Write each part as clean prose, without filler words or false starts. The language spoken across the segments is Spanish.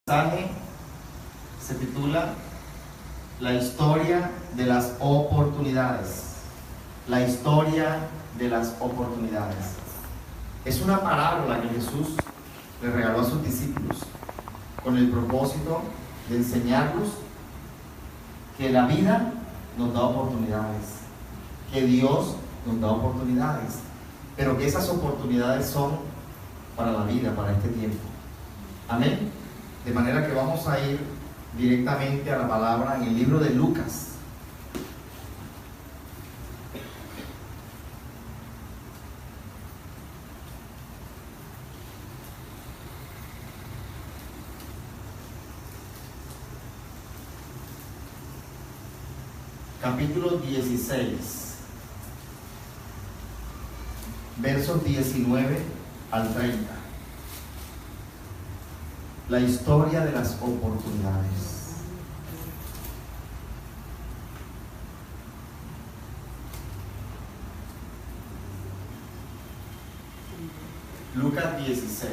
mensaje se titula La historia de las oportunidades. La historia de las oportunidades. Es una parábola que Jesús le regaló a sus discípulos con el propósito de enseñarlos que la vida nos da oportunidades, que Dios nos da oportunidades, pero que esas oportunidades son para la vida, para este tiempo. Amén. De manera que vamos a ir directamente a la palabra en el libro de Lucas. Capítulo 16, versos 19 al 30. La historia de las oportunidades. Lucas 16.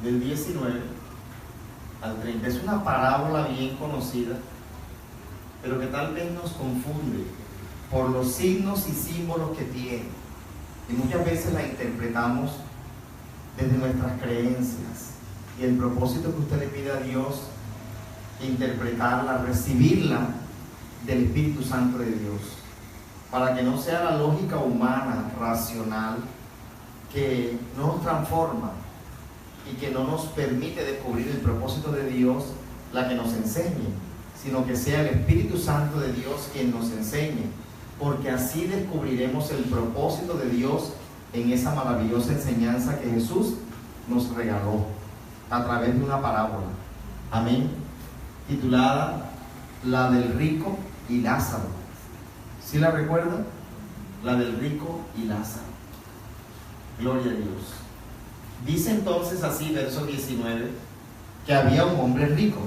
Del 19 al 30. Es una parábola bien conocida, pero que tal vez nos confunde por los signos y símbolos que tiene. Y muchas veces la interpretamos desde nuestras creencias. Y el propósito que usted le pide a Dios, interpretarla, recibirla del Espíritu Santo de Dios, para que no sea la lógica humana, racional, que no nos transforma y que no nos permite descubrir el propósito de Dios, la que nos enseñe, sino que sea el Espíritu Santo de Dios quien nos enseñe, porque así descubriremos el propósito de Dios en esa maravillosa enseñanza que Jesús nos regaló a través de una parábola. Amén. Titulada La del rico y Lázaro. ¿Sí la recuerdan? La del rico y Lázaro. Gloria a Dios. Dice entonces así, verso 19, que había un hombre rico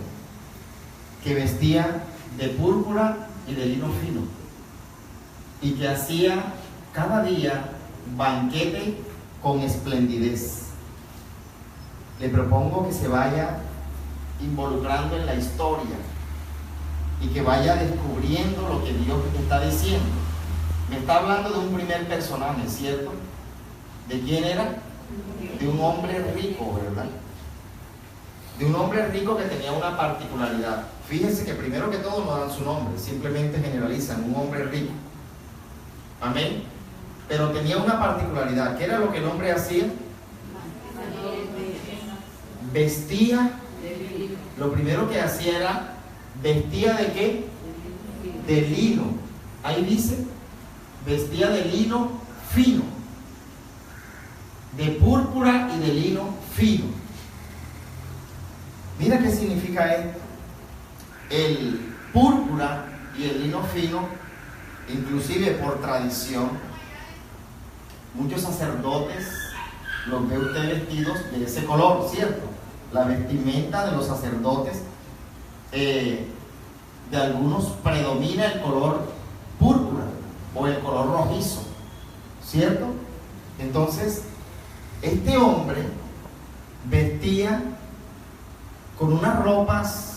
que vestía de púrpura y de lino fino, y que hacía cada día banquete con esplendidez. Le propongo que se vaya involucrando en la historia y que vaya descubriendo lo que Dios está diciendo. Me está hablando de un primer personaje, ¿cierto? ¿De quién era? De un hombre rico, ¿verdad? De un hombre rico que tenía una particularidad. Fíjense que primero que todo no dan su nombre, simplemente generalizan, un hombre rico. Amén. Pero tenía una particularidad. ¿Qué era lo que el hombre hacía? Vestía. Lo primero que hacía era, ¿vestía de qué? De lino. Ahí dice, vestía de lino fino, de púrpura y de lino fino. Mira qué significa esto. El púrpura y el lino fino, inclusive por tradición, muchos sacerdotes los ve usted vestidos de ese color, ¿cierto? La vestimenta de los sacerdotes, de algunos predomina el color púrpura o el color rojizo, ¿cierto? Entonces, este hombre vestía con unas ropas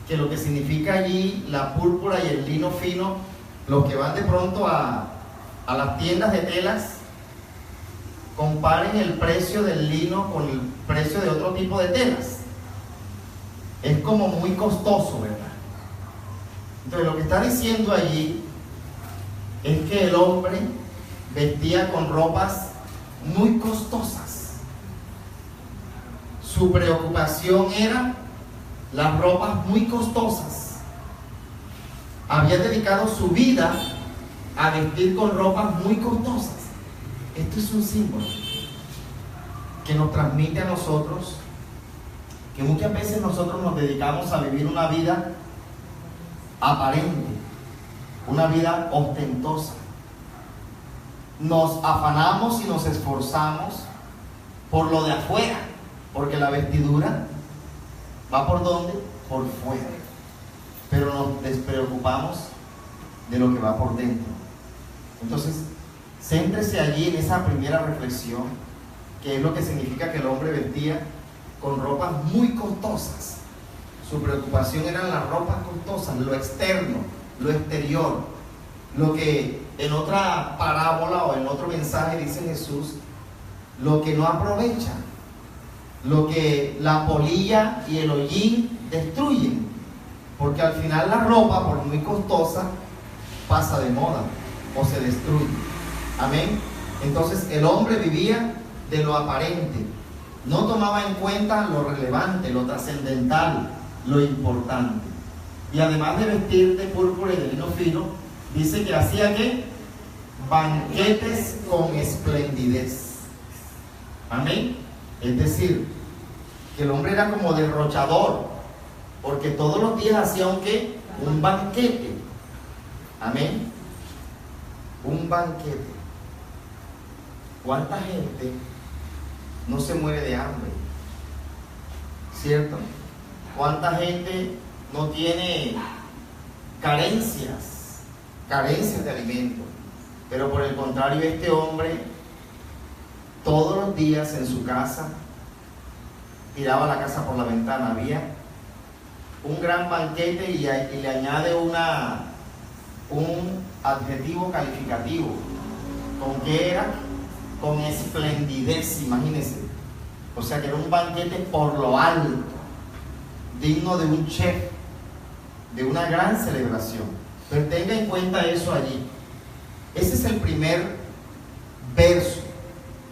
que lo que significa allí la púrpura y el lino fino. Los que van de pronto a las tiendas de telas, comparen el precio del lino con el precio de otro tipo de telas. Es como muy costoso, ¿verdad? Entonces lo que está diciendo allí es que el hombre vestía con ropas muy costosas. Su preocupación era las ropas muy costosas. Había dedicado su vida a vestir con ropas muy costosas. Esto es un símbolo que nos transmite a nosotros que muchas veces nosotros nos dedicamos a vivir una vida aparente, una vida ostentosa. Nos afanamos y nos esforzamos por lo de afuera, porque la vestidura va ¿por dónde? Por fuera. Pero nos despreocupamos de lo que va por dentro. Entonces, céntrese allí en esa primera reflexión que es lo que significa que el hombre vestía con ropas muy costosas. Su preocupación eran las ropas costosas, lo externo, lo exterior. Lo que en otra parábola o en otro mensaje dice Jesús, lo que no aprovecha, lo que la polilla y el hollín destruyen, porque al final la ropa, por muy costosa, pasa de moda o se destruye. Amén. Entonces el hombre vivía de lo aparente, no tomaba en cuenta lo relevante, lo trascendental, lo importante. Y además de vestir de púrpura y de lino fino, dice que hacía ¿qué? Banquetes con esplendidez. Amén. Es decir, que el hombre era como derrochador, porque todos los días hacía un banquete. Amén. Un banquete. ¿Cuánta gente no se muere de hambre? ¿Cierto? ¿Cuánta gente no tiene carencias de alimento? Pero por el contrario, este hombre todos los días en su casa tiraba la casa por la ventana. Había un gran banquete y le añade un adjetivo calificativo. ¿Con qué era? Con esplendidez, imagínense. O sea que era un banquete por lo alto, digno de un chef, de una gran celebración. Pero tenga en cuenta eso allí. Ese es el primer verso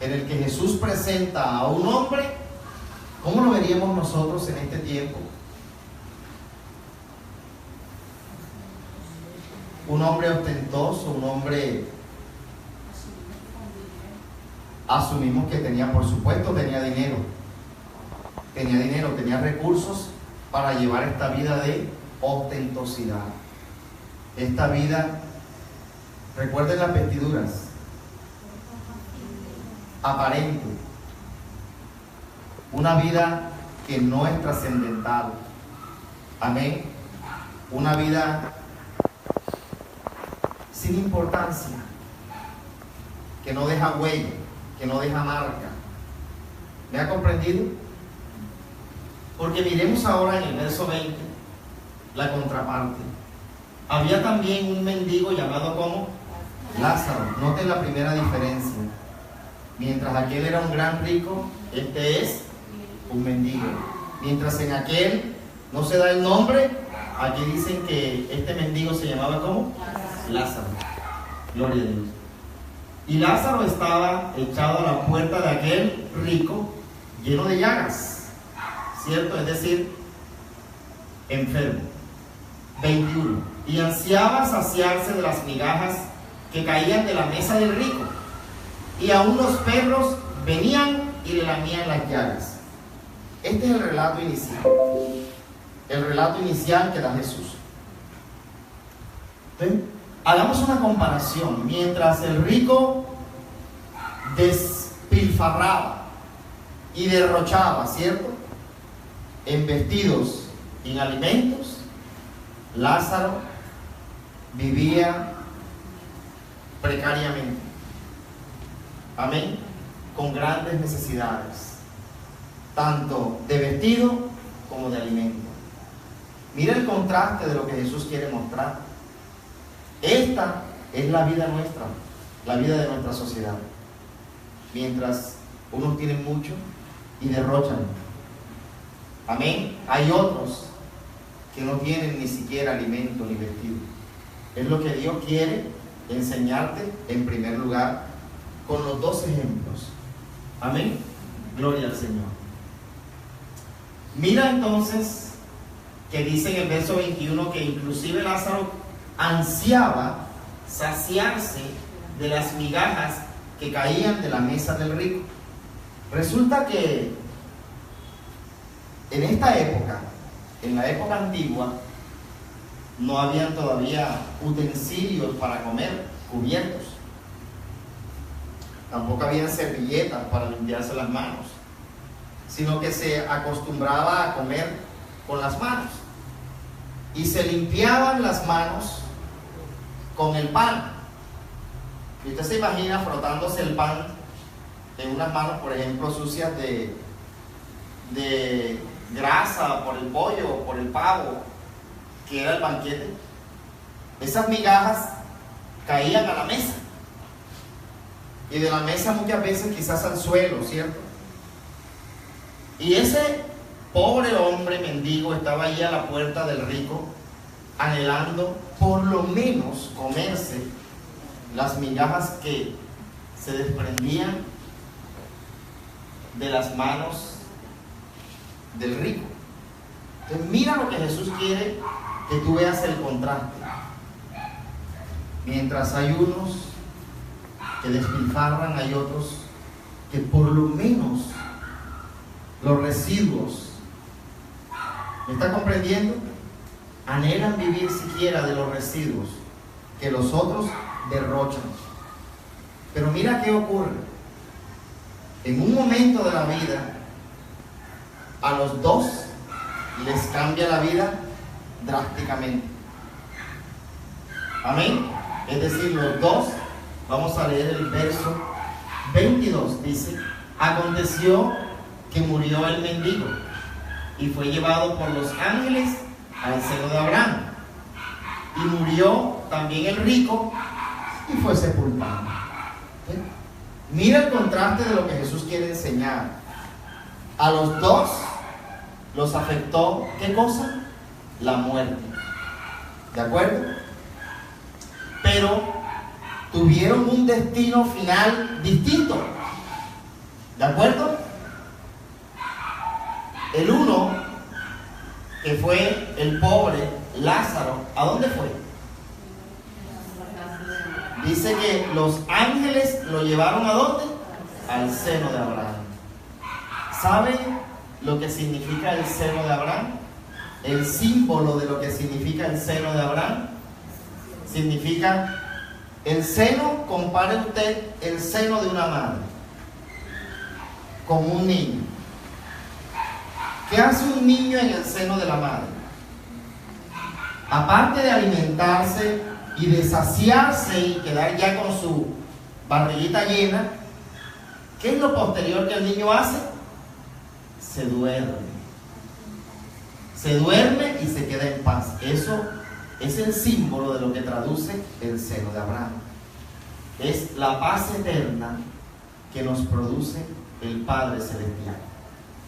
en el que Jesús presenta a un hombre. ¿Cómo lo veríamos nosotros en este tiempo? Un hombre ostentoso, un hombre, asumimos que tenía, por supuesto, tenía dinero, tenía recursos para llevar esta vida de ostentosidad, esta vida, recuerden las vestiduras, aparente, una vida que no es trascendental. Amén. Una vida sin importancia, que no deja huella, que no deja marca. ¿Me ha comprendido? Porque miremos ahora en el verso 20 la contraparte. Había también un mendigo llamado como Lázaro. Noten la primera diferencia. Mientras aquel era un gran rico, este es un mendigo. Mientras en aquel no se da el nombre, aquí dicen que este mendigo se llamaba ¿cómo? Lázaro. Gloria a Dios. Y Lázaro estaba echado a la puerta de aquel rico, lleno de llagas, ¿cierto? Es decir, enfermo. 21. Y ansiaba saciarse de las migajas que caían de la mesa del rico, y aún los perros venían y le lamían las llagas. Este es el relato inicial. El relato inicial que da Jesús. ¿Ven? Hagamos una comparación. Mientras el rico despilfarraba y derrochaba, ¿cierto?, en vestidos y en alimentos, Lázaro vivía precariamente. Amén. Con grandes necesidades, tanto de vestido como de alimento. Mira el contraste de lo que Jesús quiere mostrar. Esta es la vida nuestra, la vida de nuestra sociedad. Mientras unos tienen mucho y derrochan. Amén. Hay otros que no tienen ni siquiera alimento ni vestido. Es lo que Dios quiere enseñarte en primer lugar con los dos ejemplos. Amén. Gloria al Señor. Mira entonces que dice en el verso 21 que inclusive Lázaro ansiaba saciarse de las migajas que caían de la mesa del rico. Resulta que en esta época, en la época antigua, no habían todavía utensilios para comer, cubiertos. Tampoco habían servilletas para limpiarse las manos, sino que se acostumbraba a comer con las manos. Y se limpiaban las manos con el pan. Y usted se imagina frotándose el pan en unas manos, por ejemplo, sucias de grasa por el pollo o por el pavo, que era el banquete, esas migajas caían a la mesa. Y de la mesa muchas veces quizás al suelo, ¿cierto? Y ese pobre hombre mendigo estaba ahí a la puerta del rico, anhelando por lo menos comerse las migajas que se desprendían de las manos del rico. Entonces mira lo que Jesús quiere que tú veas el contraste. Mientras hay unos que despilfarran, hay otros que por lo menos los residuos, ¿me está comprendiendo? Anhelan vivir siquiera de los residuos que los otros derrochan. Pero mira qué ocurre. En un momento de la vida, a los dos les cambia la vida drásticamente. Amén. Es decir, los dos, vamos a leer el verso 22, dice: aconteció que murió el mendigo y fue llevado por los ángeles al seno de Abraham. Y murió también el rico y fue sepultado. ¿Sí? Mira el contraste de lo que Jesús quiere enseñar. A los dos los afectó, ¿qué cosa? La muerte. ¿De acuerdo? Pero tuvieron un destino final distinto. ¿De acuerdo? El uno, que fue el pobre Lázaro, ¿a dónde fue? Dice que los ángeles lo llevaron ¿a dónde? Al seno de Abraham. ¿Saben lo que significa el seno de Abraham? El símbolo de lo que significa el seno de Abraham significa el seno. Compare usted el seno de una madre con un niño. ¿Qué hace un niño en el seno de la madre? Aparte de alimentarse y de saciarse y quedar ya con su barriguita llena, ¿qué es lo posterior que el niño hace? Se duerme. Se duerme y se queda en paz. Eso es el símbolo de lo que traduce el seno de Abraham. Es la paz eterna que nos produce el Padre Celestial.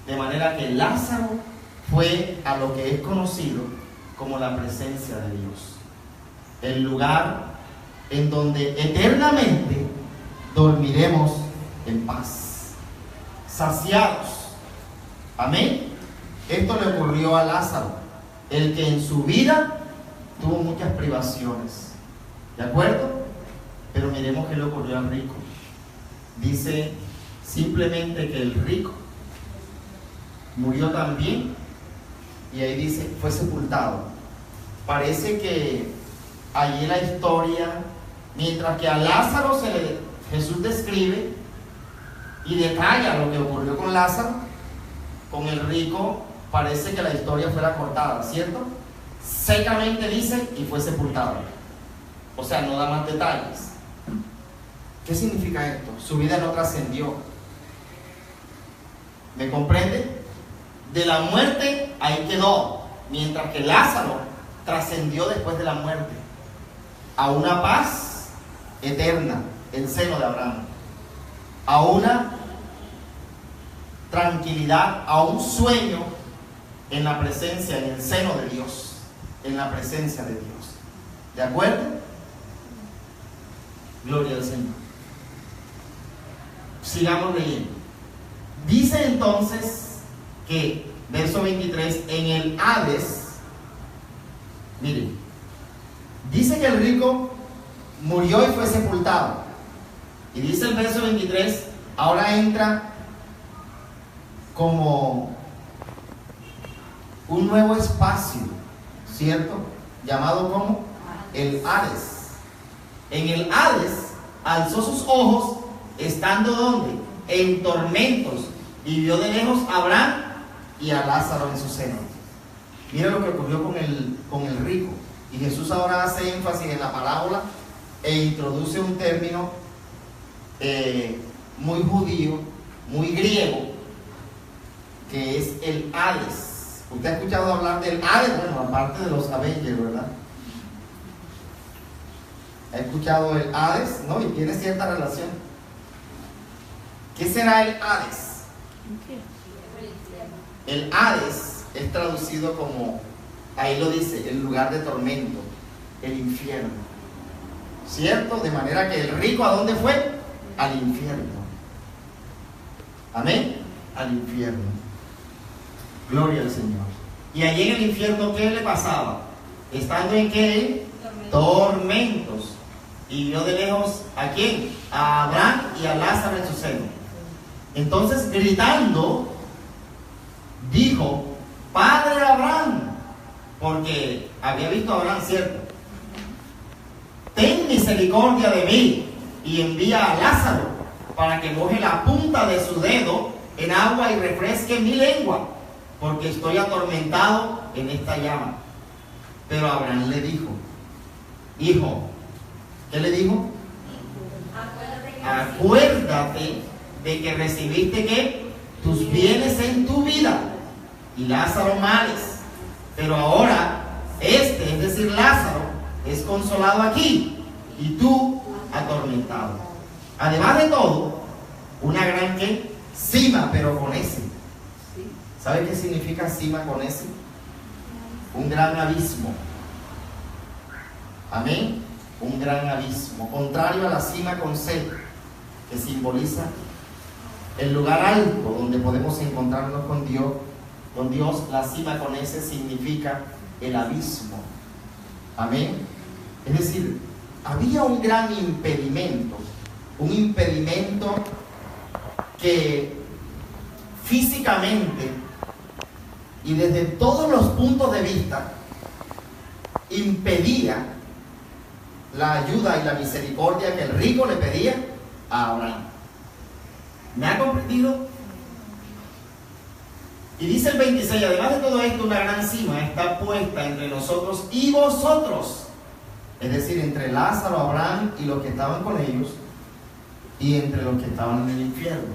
De manera que Lázaro fue a lo que es conocido como la presencia de Dios. El lugar en donde eternamente dormiremos en paz, saciados. Amén. Esto le ocurrió a Lázaro, el que en su vida tuvo muchas privaciones. ¿De acuerdo? Pero miremos qué le ocurrió al rico. Dice simplemente que el rico murió también, y ahí dice, fue sepultado. Parece que allí la historia, mientras que a Lázaro Jesús describe y detalla lo que ocurrió con Lázaro, con el rico parece que la historia fuera cortada, ¿cierto? Secamente dice, y fue sepultado. O sea, no da más detalles. ¿Qué significa esto? Su vida no trascendió. ¿Me comprende? De la muerte ahí quedó, mientras que Lázaro trascendió después de la muerte a una paz eterna, el seno de Abraham, a una tranquilidad, a un sueño en la presencia, en el seno de Dios, en la presencia de Dios. ¿De acuerdo? Gloria al Señor. Sigamos leyendo. Dice entonces que, verso 23, en el Hades, miren, dice que el rico murió y fue sepultado. Y dice el verso 23, ahora entra como un nuevo espacio, ¿cierto? Llamado como el Hades. En el Hades alzó sus ojos, estando ¿dónde? En tormentos, y vio de lejos a Abraham y a Lázaro en su seno. Mira lo que ocurrió con el rico. Y Jesús ahora hace énfasis en la parábola e introduce un término muy judío, muy griego, que es el Hades. ¿Usted ha escuchado hablar del Hades? Bueno, aparte de los Avengers, ¿verdad? ¿Ha escuchado el Hades? ¿No? Y tiene cierta relación. ¿Qué será el Hades? El Hades es traducido como, ahí lo dice, el lugar de tormento, el infierno. ¿Cierto? De manera que el rico, ¿a dónde fue? Al infierno. Amén. Al infierno. Gloria al Señor. Y allí en el infierno, ¿qué le pasaba? Estando en qué? Tormentos. Y vio de lejos, ¿a quién? A Abraham y a Lázaro en su seno. Entonces, gritando, dijo: Padre Abraham, porque había visto a Abraham, ¿cierto? Ten misericordia de mí y envía a Lázaro para que moje la punta de su dedo en agua y refresque mi lengua, porque estoy atormentado en esta llama. Pero Abraham le dijo: Hijo, ¿qué le dijo? Acuérdate de que recibiste ¿qué? Tus bienes en tu vida y Lázaro males, pero ahora es decir, Lázaro, es consolado aquí y tú atormentado. Además de todo, una gran ¿qué? Cima, pero con S. ¿Sabe qué significa cima con S? Un gran abismo. Amén. Un gran abismo, contrario a la cima con C, que simboliza el lugar alto donde podemos encontrarnos con Dios. Con Dios, la cima con S significa el abismo. Amén. Es decir, había un gran impedimento, un impedimento que físicamente y desde todos los puntos de vista impedía la ayuda y la misericordia que el rico le pedía a Abraham. ¿Me ha comprendido? Y dice el 26, además de todo esto, una gran cima está puesta entre nosotros y vosotros. Es decir, entre Lázaro, Abraham y los que estaban con ellos, y entre los que estaban en el infierno.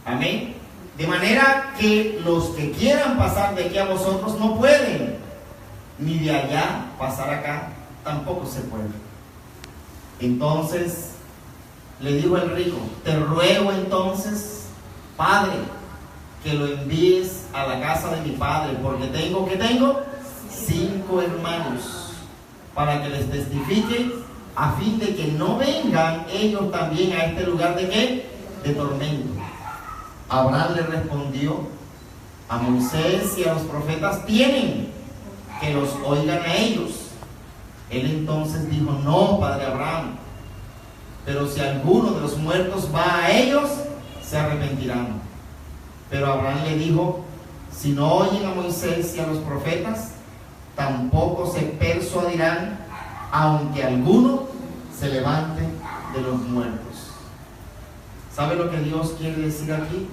Amén. De manera que los que quieran pasar de aquí a vosotros no pueden, ni de allá pasar acá tampoco se puede. Entonces le dijo el rico: te ruego entonces, Padre, que lo envíes a la casa de mi padre, porque tengo 5 hermanos, para que les testifique, a fin de que no vengan ellos también a este lugar de ¿qué? De tormento. Abraham le respondió: a Moisés y a los profetas tienen, que los oigan a ellos. Él entonces dijo: no, padre Abraham, pero si alguno de los muertos va a ellos, se arrepentirán. Pero Abraham le dijo: si no oyen a Moisés y a los profetas, tampoco se persuadirán, aunque alguno se levante de los muertos. ¿Sabe lo que Dios quiere decir aquí?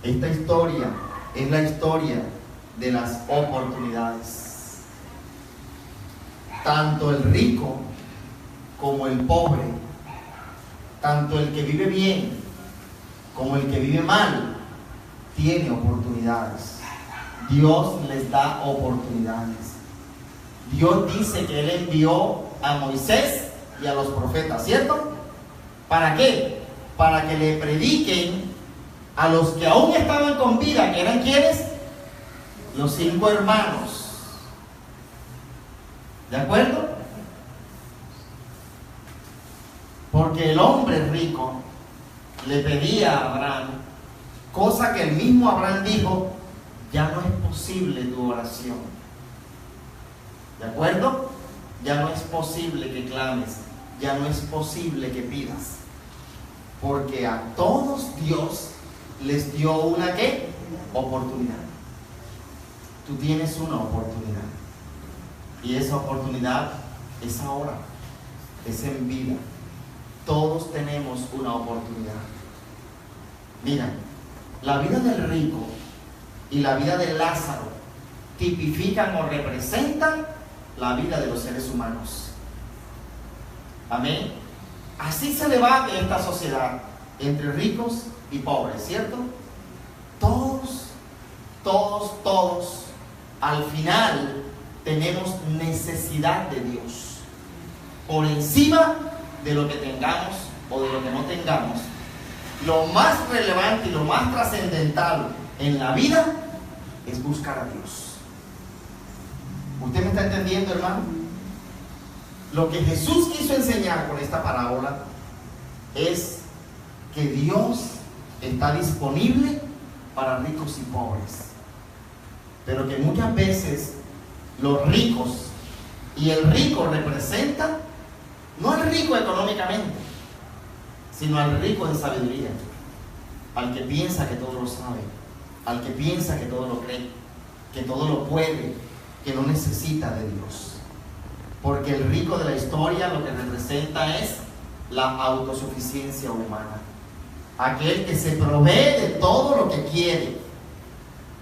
Esta historia es la historia de las oportunidades. Tanto el rico como el pobre, tanto el que vive bien como el que vive mal, tiene oportunidades. Dios les da oportunidades. Dios dice que Él envió a Moisés y a los profetas, ¿cierto? ¿Para qué? Para que le prediquen a los que aún estaban con vida, que eran ¿quiénes? Los 5 hermanos. ¿De acuerdo? Porque el hombre rico le pedía a Abraham, cosa que el mismo Abraham dijo: ya no es posible tu oración. ¿De acuerdo? Ya no es posible que clames, ya no es posible que pidas, porque a todos Dios les dio una ¿qué? Oportunidad. Tú tienes una oportunidad, y esa oportunidad es ahora, es en vida. Todos tenemos una oportunidad. Mira, la vida del rico y la vida de Lázaro tipifican o representan la vida de los seres humanos. Amén. así se debate esta sociedad entre ricos y pobres, ¿cierto? Todos, al final tenemos necesidad de Dios. Por encima de lo que tengamos o de lo que no tengamos, lo más relevante y lo más trascendental en la vida es buscar a Dios. ¿Usted me está entendiendo, hermano? Lo que Jesús quiso enseñar con esta parábola es que Dios está disponible para ricos y pobres, pero que muchas veces los ricos, y el rico representa no al rico económicamente, sino al rico en sabiduría, al que piensa que todo lo sabe, al que piensa que todo lo cree, que todo lo puede, que no necesita de Dios. Porque el rico de la historia lo que representa es la autosuficiencia humana, aquel que se provee de todo lo que quiere.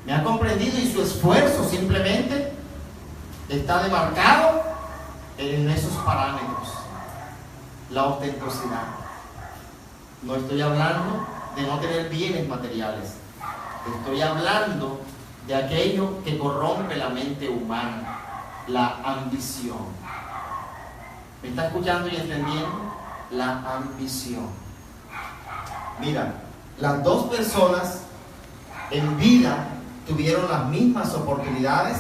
¿Me ha comprendido? Y su esfuerzo simplemente está demarcado en esos parámetros. La ostentosidad. No estoy hablando de no tener bienes materiales, estoy hablando de aquello que corrompe la mente humana, la ambición. ¿Me está escuchando y entendiendo? La ambición. Mira, las dos personas en vida tuvieron las mismas oportunidades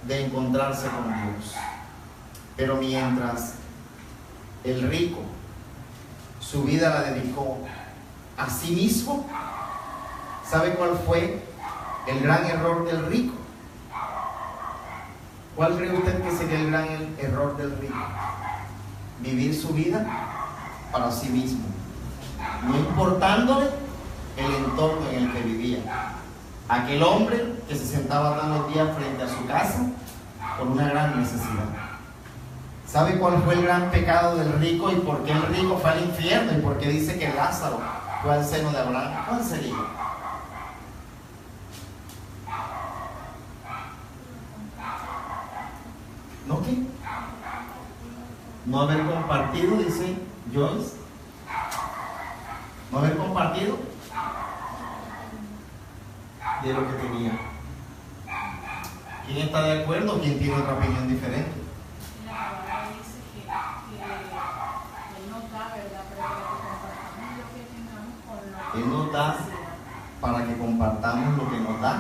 de encontrarse con Dios, pero mientras el rico su vida la dedicó a sí mismo, ¿sabe cuál fue el gran error del rico? ¿Cuál cree usted que sería el gran error del rico? Vivir su vida para sí mismo, no importándole el entorno en el que vivía. Aquel hombre que se sentaba todos los días frente a su casa por una gran necesidad. ¿Sabe cuál fue el gran pecado del rico y por qué el rico fue al infierno y por qué dice que Lázaro fue al seno de Abraham? ¿Cuál sería? ¿No qué? No haber compartido, dice Joyce. No haber compartido de lo que tenía. ¿Quién está de acuerdo o quién tiene otra opinión diferente? La palabra dice que Él nos da, ¿verdad? Pero que compartamos lo que tengamos con lo que Él nos da para que compartamos lo que nos da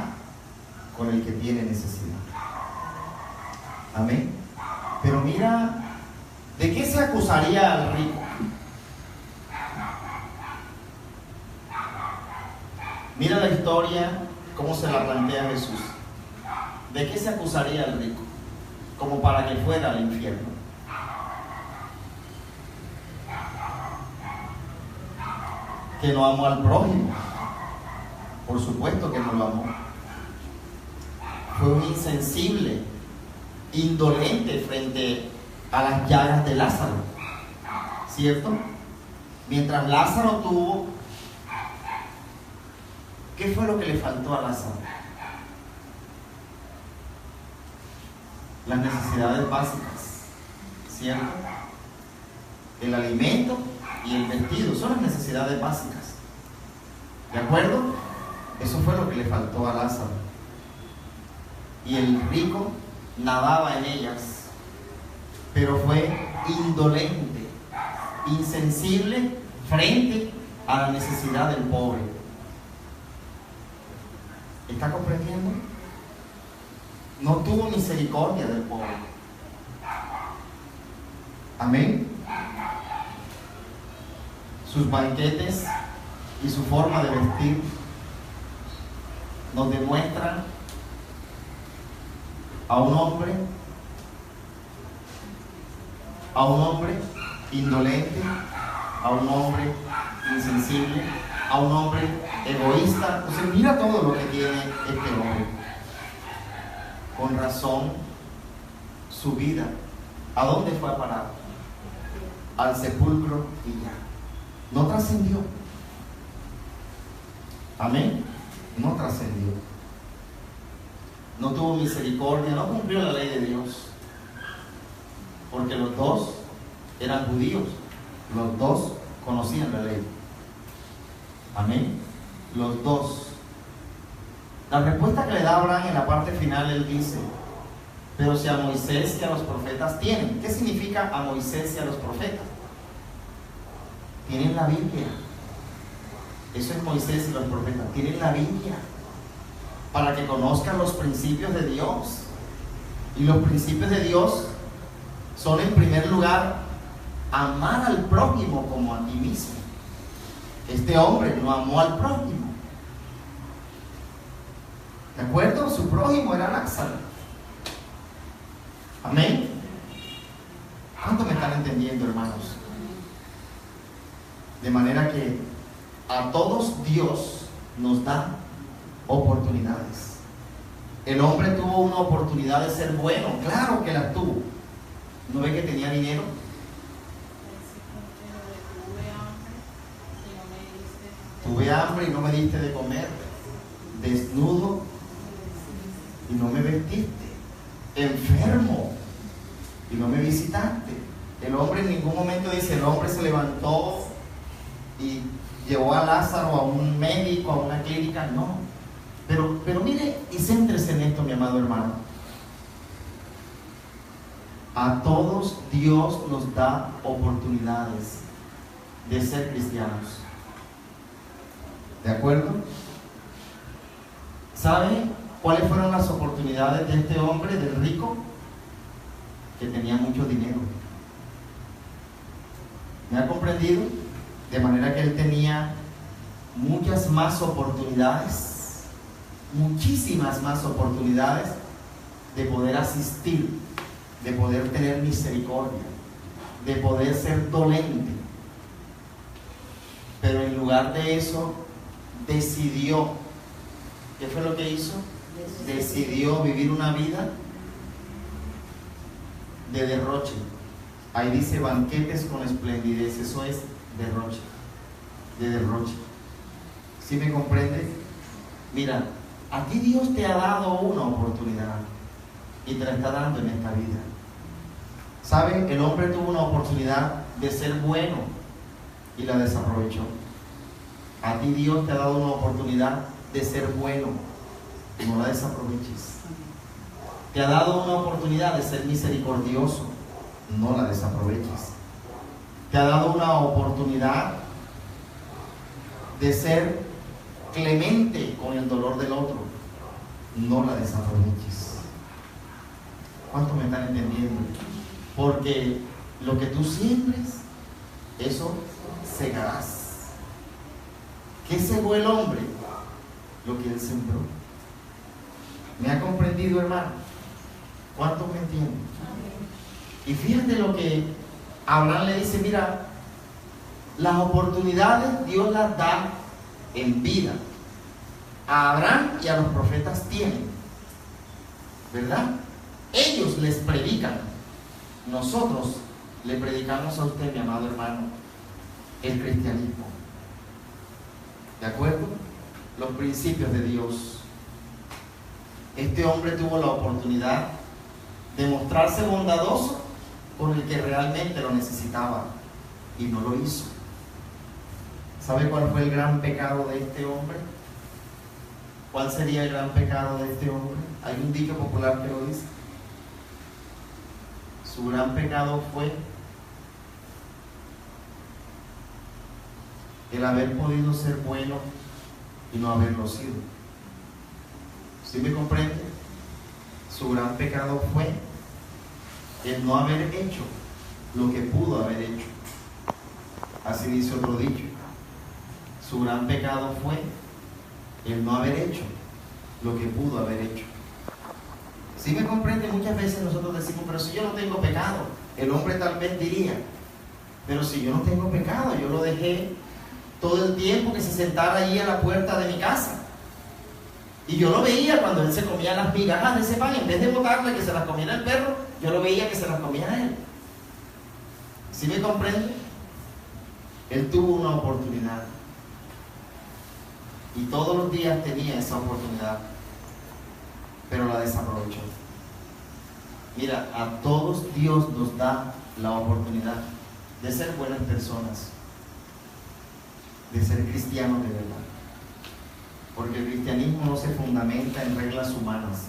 con el que tiene necesidad. Amén. Pero mira, ¿de qué se acusaría al rico? Mira la historia, cómo se la plantea Jesús. ¿De qué se acusaría al rico? Como para que fuera al infierno. Que no amó al prójimo. Por supuesto que no lo amó. Fue un insensible, indolente frente a las llagas de Lázaro, ¿cierto? Mientras Lázaro tuvo, ¿qué fue lo que le faltó a Lázaro? Las necesidades básicas, ¿cierto? El alimento y el vestido son las necesidades básicas, ¿de acuerdo? Eso fue lo que le faltó a Lázaro. Y el rico nadaba en ellas, pero fue indolente, insensible frente a la necesidad del pobre. ¿Está comprendiendo? No tuvo misericordia del pobre. Amén. Sus banquetes y su forma de vestir nos demuestran a un hombre indolente, a un hombre insensible, a un hombre egoísta. Entonces mira todo lo que tiene este hombre. Con razón, su vida, ¿a dónde fue a parar? Al sepulcro y ya. No trascendió. Amén. No trascendió. No tuvo misericordia, no cumplió la ley de Dios. Porque los dos eran judíos. Los dos conocían la ley. Amén. Los dos. La respuesta que le da Abraham en la parte final, él dice: pero si a Moisés y a los profetas tienen. ¿Qué significa a Moisés y a los profetas? Tienen la Biblia. Eso es Moisés y los profetas. Tienen la Biblia para que conozcan los principios de Dios. Y los principios de Dios son, en primer lugar, amar al prójimo como a ti mismo. Este hombre no amó al prójimo. ¿De acuerdo? Su prójimo era Lázaro. Amén. ¿Cuánto me están entendiendo, hermanos? De manera que a todos Dios nos da oportunidades. El hombre tuvo una oportunidad de ser bueno, claro que la tuvo. ¿No ve que tenía dinero? Tuve hambre y no me diste de comer. Desnudo y no me vestiste. Enfermo y no me visitaste. El hombre en ningún momento dice, el hombre se levantó y llevó a Lázaro a un médico, a una clínica. No. Pero mire y céntrese en esto, mi amado hermano. A todos Dios nos da oportunidades de ser cristianos. ¿De acuerdo? ¿Sabe cuáles fueron las oportunidades de este hombre, del rico? Que tenía mucho dinero. ¿Me ha comprendido? De manera que él tenía muchas más oportunidades, muchísimas más oportunidades de poder asistir, de poder tener misericordia, de poder ser dolente. Pero en lugar de eso, decidió. ¿Qué fue lo que hizo? Decidió vivir una vida de derroche. Ahí dice banquetes con esplendidez. Eso es derroche, de derroche. ¿Sí me comprende? Mira, a ti Dios te ha dado una oportunidad y te la está dando en esta vida. ¿Sabe? El hombre tuvo una oportunidad de ser bueno y la desaprovechó. A ti Dios te ha dado una oportunidad de ser bueno, no la desaproveches. Te ha dado una oportunidad de ser misericordioso, no la desaproveches. Te ha dado una oportunidad de ser clemente con el dolor del otro, no la desaproveches. ¿Cuánto me están entendiendo? Porque lo que tú siembres, eso segarás. ¿Qué segó el hombre? Lo que él sembró. ¿Me ha comprendido, hermano? ¿Cuántos me entienden? Y fíjate lo que Abraham le dice: mira, las oportunidades Dios las da en vida. A Abraham y a los profetas tienen, ¿verdad? Ellos les predican. Nosotros le predicamos a usted, mi amado hermano, el cristianismo. ¿De acuerdo? Los principios de Dios. Este hombre tuvo la oportunidad de mostrarse bondadoso con el que realmente lo necesitaba y no lo hizo. ¿Sabe cuál fue el gran pecado de este hombre? ¿Cuál sería el gran pecado de este hombre? Hay un dicho popular que lo dice. Su gran pecado fue el haber podido ser bueno y no haberlo sido. ¿Sí me comprende? Su gran pecado fue el no haber hecho lo que pudo haber hecho. Así dice otro dicho. Su gran pecado fue el no haber hecho lo que pudo haber hecho. ¿Sí me comprende? Muchas veces nosotros decimos, pero si yo no tengo pecado. El hombre tal vez diría, pero si yo no tengo pecado, yo lo dejé todo el tiempo que se sentara allí a la puerta de mi casa. Y yo lo veía cuando él se comía las migajas de ese pan, en vez de botarle que se las comiera el perro, yo lo veía que se las comía él. ¿Sí me comprende? Él tuvo una oportunidad. Y todos los días tenía esa oportunidad, pero la desaprovechó. Mira, a todos Dios nos da la oportunidad de ser buenas personas, de ser cristianos de verdad. Porque el cristianismo no se fundamenta en reglas humanas,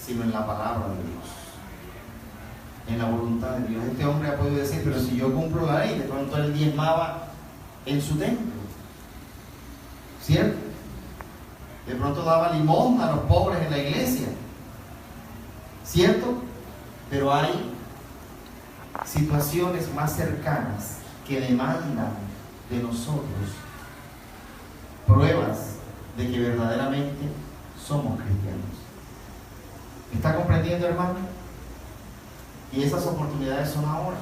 sino en la palabra de Dios, en la voluntad de Dios. Este hombre ha podido decir, pero si yo cumplo la ley, de pronto él diezmaba en su templo, ¿cierto? De pronto daba limosna a los pobres en la iglesia, ¿cierto? Pero hay situaciones más cercanas que demandan de nosotros pruebas de que verdaderamente somos cristianos. ¿Está comprendiendo, hermano? Y esas oportunidades son ahora.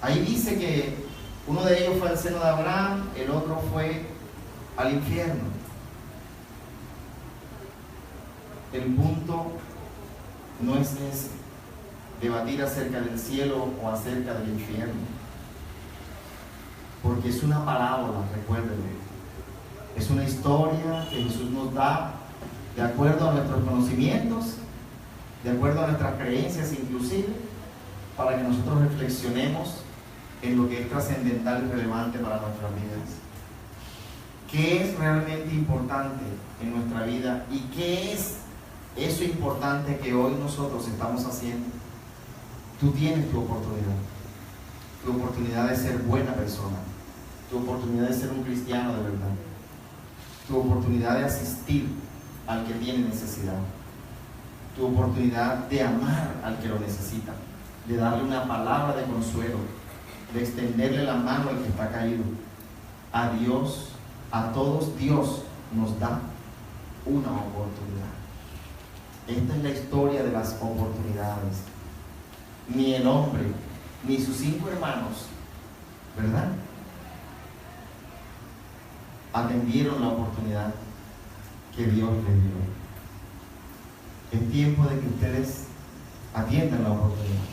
Ahí dice que uno de ellos fue al seno de Abraham, el otro fue al infierno. El punto no es ese, debatir acerca del cielo o acerca del infierno, porque es una parábola, recuérdenme. Es una historia que Jesús nos da de acuerdo a nuestros conocimientos, de acuerdo a nuestras creencias inclusive, para que nosotros reflexionemos en lo que es trascendental y relevante para nuestras vidas. ¿Qué es realmente importante en nuestra vida y qué es eso importante que hoy nosotros estamos haciendo? Tú tienes tu oportunidad de ser buena persona, tu oportunidad de ser un cristiano de verdad, tu oportunidad de asistir al que tiene necesidad, tu oportunidad de amar al que lo necesita, de darle una palabra de consuelo, de extenderle la mano al que está caído. A Dios, a todos Dios nos da una oportunidad. Esta es la historia de las oportunidades. Ni el hombre, ni sus 5 hermanos, ¿verdad?, atendieron la oportunidad que Dios les dio. Es tiempo de que ustedes atiendan la oportunidad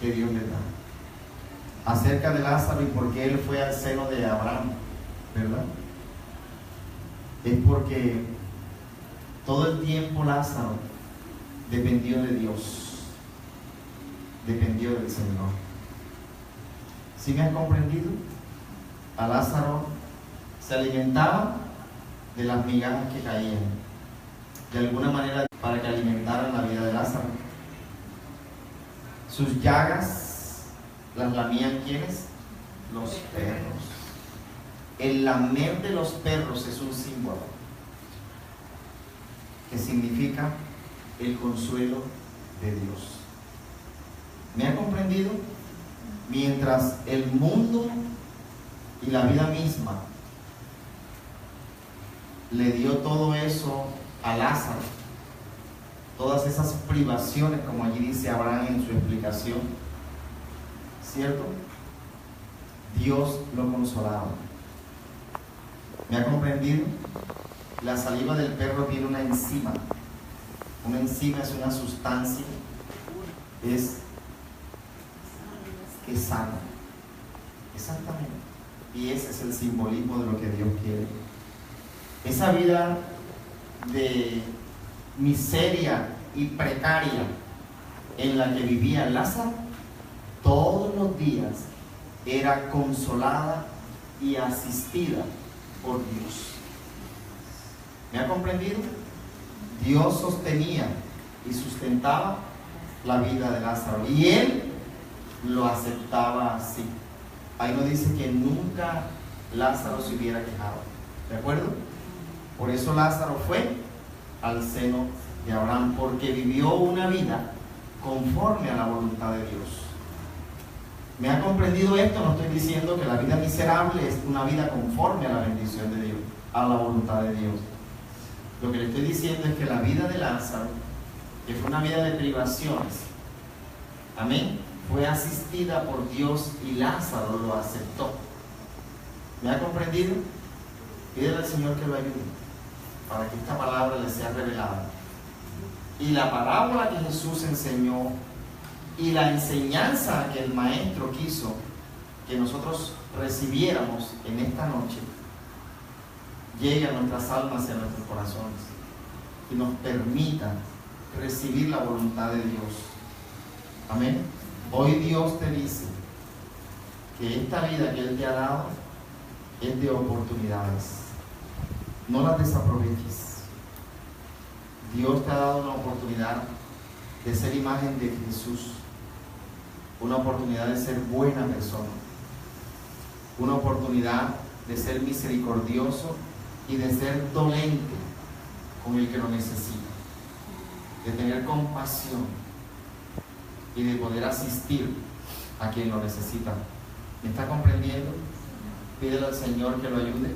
que Dios les da. Acerca de Lázaro y por qué él fue al seno de Abraham, ¿verdad? Es porque todo el tiempo Lázaro dependió de Dios, dependió del Señor. ¿Sí me han comprendido? A Lázaro se alimentaba de las migajas que caían, de alguna manera, para que alimentaran la vida de Lázaro. Sus llagas las lamían ¿quiénes? Los perros. El lamer de los perros es un símbolo que significa el consuelo de Dios. ¿Me ha comprendido? Mientras el mundo y la vida misma le dio todo eso a Lázaro, todas esas privaciones, como allí dice Abraham en su explicación, ¿cierto? Dios lo consolaba. ¿Me ha comprendido? La saliva del perro tiene una enzima. Una enzima es una sustancia que sana. Exactamente. Y ese es el simbolismo de lo que Dios quiere. Esa vida de miseria y precaria en la que vivía Lázaro, todos los días era consolada y asistida por Dios. ¿Me ha comprendido? Dios sostenía y sustentaba la vida de Lázaro y él lo aceptaba así. Ahí nos dice que nunca Lázaro se hubiera quejado, ¿de acuerdo? Por eso Lázaro fue al seno de Abraham, porque vivió una vida conforme a la voluntad de Dios. ¿Me ha comprendido esto? No estoy diciendo que la vida miserable es una vida conforme a la bendición de Dios, a la voluntad de Dios. Lo que le estoy diciendo es que la vida de Lázaro, que fue una vida de privaciones, amén, fue asistida por Dios y Lázaro lo aceptó. ¿Me ha comprendido? Pídele al Señor que lo ayude para que esta palabra le sea revelada. Y la parábola que Jesús enseñó y la enseñanza que el Maestro quiso que nosotros recibiéramos en esta noche llegue a nuestras almas y a nuestros corazones y nos permita recibir la voluntad de Dios. Amén. Hoy Dios te dice, que esta vida que Él te ha dado es de oportunidades. No las desaproveches. Dios te ha dado una oportunidad de ser imagen de Jesús, una oportunidad de ser buena persona, una oportunidad de ser misericordioso y de ser dolente con el que lo necesita, de tener compasión y de poder asistir a quien lo necesita. ¿Me está comprendiendo? Pídele al Señor que lo ayude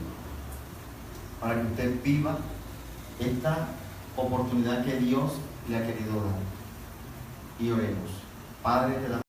para que usted viva esta oportunidad que Dios le ha querido dar. Y oremos. Padre, te damos